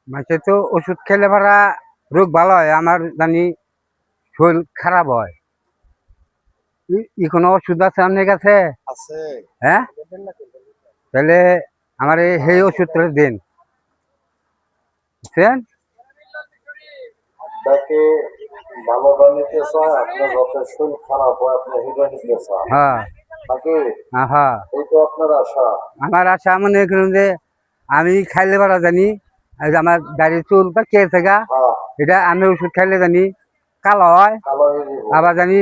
মানুষের তো ওষুধ খেলে পারা রোগ ভালো হয়, আমার জানি শরীর খারাপ হয়। কোনো ওষুধ আছে আপনার কাছে? আছে। হ্যাঁ, তাহলে আমার সেই ওষুধটা দিন, বুঝছেন? আপনাকে ভালোটা নিতে চায়, আপনার যত শরীর খারাপ হয় আপনি হিটা নিতে চান হ্যাঁ, নাকি? হ্যাঁ। এই তো আপনার আশা। আমার আশা মনে করুন যে আমি খাইলে পারা জানি, এই যে আমার গাড়ির চুল বা কে থাকা, হ্যাঁ, এটা আমি ওষুধ খাইলে জানি কালো হয়, ভালো হয়ে যাব। আবার জানি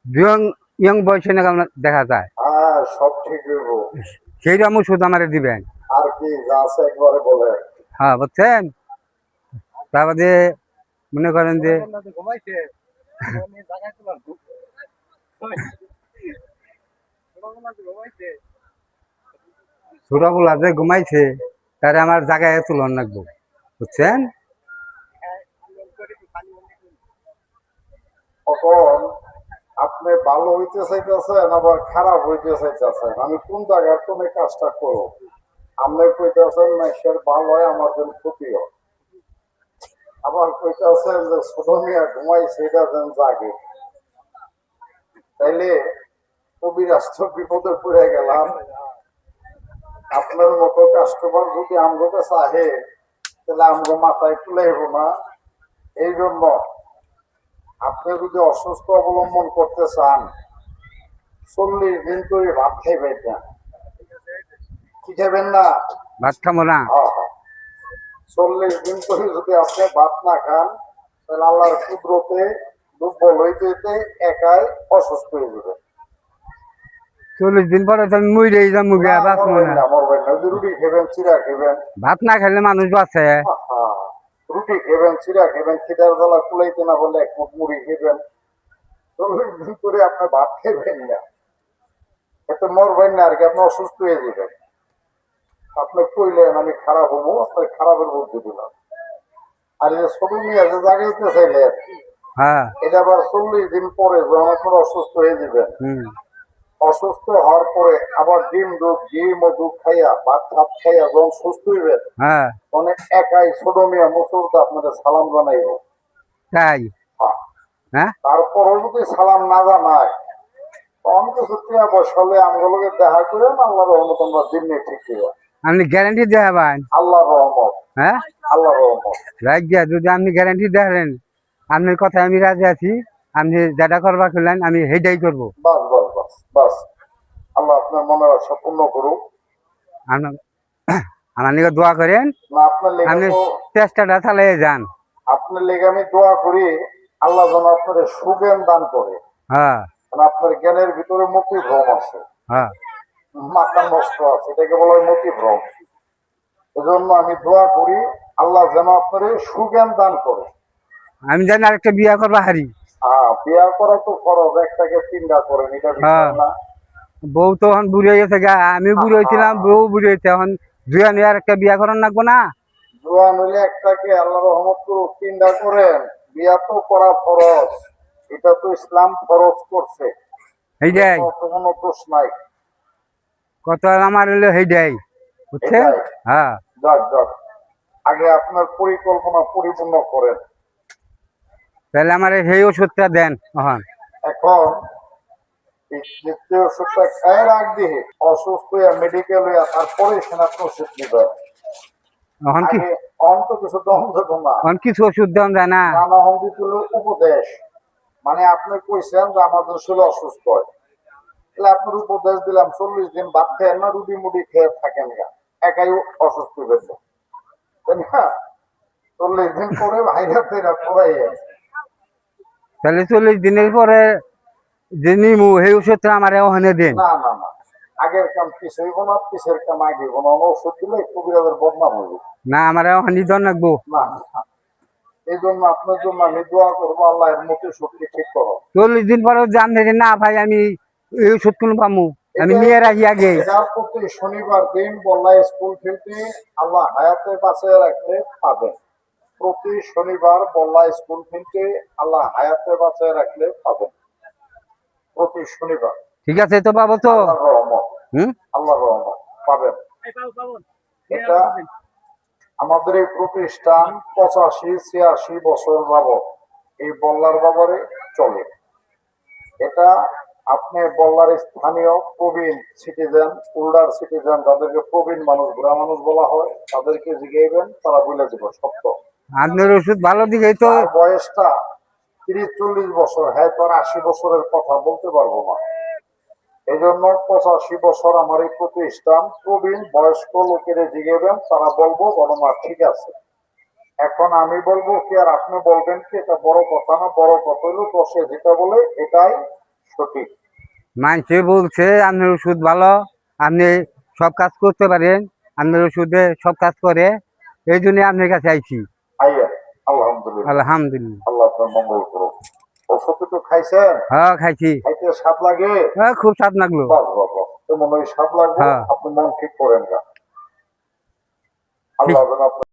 ইয়ং ইয়ং বয়সে না দেখা যায়। হ্যাঁ, সব ঠিক হইব। সেইরকম ওষুধ আমার দিবেন। আর কি যা আছে একবারে বলে। হ্যাঁ, বুঝছেন? তারপরে মনে করেন যে ছোটগুলা যে ঘুমাইছে তারে আমার জায়গায় তুলন লাগবো, বুঝছেন? তখন আপনি ভালো হইতে চাইতেছেন আবার খারাপ হইতে চাইতেছেন, আমি কোন জায়গার কোন কাজটা করো? আপনি কইতেছেন মেসের ভালো হয় আমার জন্য ক্ষতি হয়, আবার কইতেছেন যে ছোট মিয়া ঘুমাই সেটা যেন জাগে। তাইলে কবিরাষ্ট্র বিপদে পড়ে গেলাম। আপনার মতো কাস্টমার যদি আমগো কাছে আহে তাহলে আমগো মাথায় তুলাইব না। এই জন্য আপনি যদি অসুস্থ অবলম্বন করতে চান 40 দিন করে ভাত খাইবেন না। কি খাবেন না? ভাত খাবো না। হ্যাঁ, হ্যাঁ। 40 দিন করে যদি আপনি ভাত না খান তাহলে আল্লাহর কুদরতে দুর্বল হইতে হইতে একাই অসুস্থ হয়ে যাবে। 40 দিন পরে তো আমি মরে যাবো, না, বাঁচবো মরবেন না। না, মরবেন না। যদি রুটি খেবেন, চিরা খেবেন। ভাত না খেলে মানুষ বাঁচে। রুটি খেবেন, চিরা খেবেন, খিদার জ্বালা কুলাইতে না বলে এক মুঠ মুড়ি খেবেন। 40 দিন করে আপনি ভাত খেবেন না, এতে মরবেন না আর কি, আপনি অসুস্থ হয়ে যাবেন। আপনি কইলেন আমি খারাপ হবো, আপনার খারাপের বুদ্ধি দিলাম। আর এই যে ছোট মেয়ে যে জাগাইতে চাইলেন, হ্যাঁ। এটা আবার 40 দিন পরে যখন আপনার অসুস্থ হয়ে যাবেন, হুম। অসুস্থ হওয়ার পরে আবার ডিম ও দুধ খাইয়া ভাত ভাত খাইয়া যখন সুস্থ হইবেন হ্যাঁ, অনেক একাই ছোট মেয়ে মুসলদা আপনাদের সালাম জানাইব। তাই? হ্যাঁ, তারপরও যদি সালাম না জানায় তখন কিছু টিয়া বসলে আমগুলোকে দেখা করে আল্লাহ রহমত আমরা দিন নিয়ে ঠিক হইয়া। আপনি গ্যারান্টি দেখাবেন? আল্লাহ রহমত, হ্যাঁ, আল্লাহ রহমত। রাখিয়া যদি আপনি গ্যারান্টি দেখেন, আপনার কথা আমি রাজি আছি। আপনি যেটা করবা করলেন, আমি সেইটাই করবো। বাস বাস বাস বাস, আল্লাহ আপনার মনের আশা পূর্ণ করুক। আমার নিকে দোয়া করেন, না আপনার লেগে আপনি তো, চেষ্টাটা চালিয়ে যান। আপনার লেগে আমি দোয়া করি আল্লাহ যেন আপনার সুজ্ঞান দান করে। হ্যাঁ, কারণ আপনার জ্ঞানের ভিতরে মতি ভ্রম আছে, হ্যাঁ। মাথা নষ্ট আছে, এটাকে বলা হয় মতি ভ্রম। এজন্য আমি দোয়া করি আল্লাহ যেন আপনার সুজ্ঞান দান করে। আমি জানি আরেকটা বিয়া করবা হারি। বিয়া করা তো খরচ, একটাকে চিন্তা করেন, এটা হ্যাঁ, বিষয় না। বউ তো এখন বুড়ি হয়ে গেছে গা, আমি বুড়ি হয়েছিলাম, বউ বুড়ি হয়েছে, এখন জুয়া নিয়ে আর একটা বিয়া করার লাগবো না? জোয়ান হইলে একটাকে আল্লাহ রহমত করুক চিন্তা করেন। বিয়া তো করা ফরজ, এটা তো ইসলাম ফরজ করছে, সেইটাই কোনো দোষ নাই। কত আমার হইলো, সেইটাই, বুঝছে? এটাই, হ্যাঁ। যাক যাক, আগে আপনার পরিকল্পনা পরিপূর্ণ করেন। তাহলে আমার সেই ওষুধটা দেন এখন। এখন এই দ্বিতীয় ওষুধটা খায় রাখ দিয়ে অসুস্থ হইয়া মেডিকেল হইয়া তারপরে সেনা আপনি ওষুধ নিবেন। এখন কি আগে অন্ত কিছু দম দেবো না। এখন কিছু ওষুধ দেওয়া যায় না? নানা হন্দি তুল উপদেশ, মানে আপনি কইছেন যে আমাদের শরীর অসুস্থ হয়, তাহলে আপনার উপদেশ দিলাম 40 দিন ভাত খেয়ে না রুটি মুটি খেয়ে থাকেন গা, একাই অসুস্থ হয়েছে, তাই না? 40 দিন পরে ভাইরা ফেরা পড়াই আছে। তাহলে 40 দিনের পরে যে নিমু সেই ওষুধটা আমার ওখানে দেন। না না না, আগের কাম পিছ হইব না, পিছের কাম আগে হইব না, ওষুধ দিলে কবিরাজের বদনাম হইব। না, আমার ওখানে দেন লাগবো। না না, এই জন্য আপনার জন্য আমি দোয়া করবো আল্লাহ এর মতো শক্তি ঠিক করো। 40 দিন পরে জান ধরে না ভাই, আমি এই ওষুধ কোনো পামু? আমি নিয়ে রাখি আগে। এটা প্রতি শনিবার দিন বল্লা স্কুল ফিরতে আল্লাহ হায়াতে বাঁচিয়ে রাখতে পাবেন। প্রতি শনিবার বল্লা স্কুল ফিরতে আল্লাহ হায়াতে বাঁচিয়ে রাখলে পাবেন, প্রতি শনিবার। ঠিক আছে তো, পাবো তো? আল্লাহ রহমত, হুম। আল্লাহ রহমত পাবেন। এটা আমাদের এই প্রতিষ্ঠান 85-86 বছর যাবত এই বল্লার বাজারে চলে। এটা আপনি বল্লার স্থানীয় প্রবীণ সিটিজেন, ওল্ডার সিটিজেন, যাদেরকে প্রবীণ মানুষ, বুড়া মানুষ বলা হয়, তাদেরকে জিজ্ঞাসবেন, তারা বলে দেব সত্য। আপনার ওষুধ ভালো দিকেই তো তার বয়সটা 30-40 বছর, হ্যাঁ তার 80 বছরের কথা বলতে পারবো না। এই জন্য 85 বছর আমার এই প্রতিষ্ঠান, প্রবীণ বয়স্ক লোকেরা জিজ্ঞাসবেন, তারা বলবো গণনা ঠিক আছে। এখন আমি বলবো কি আর আপনি বলবেন কি, এটা বড় কথা না। বড় কথা হলো দশে যেটা বলে এটাই সঠিক। মানুষে বলছে আপনার ওষুধ ভালো, আপনি সব কাজ করতে পারেন, আপনার ওষুধে সব কাজ করে, এই জন্য আপনার কাছে আইছি। আইয়া আলহামদুলিল্লাহ, আলহামদুলিল্লাহ। আল্লাহ আপনার মঙ্গল করুক। ওষুধ তো খাইছেন? হ্যাঁ খাইছি। খাইতে স্বাদ লাগে? হ্যাঁ খুব স্বাদ লাগলো। বাহ বাহ বাহ, তো মনে হয় স্বাদ লাগবে। হ্যাঁ। আপনি মন ঠিক করেন না। ঠিক। আল্লাহ যেন আপনার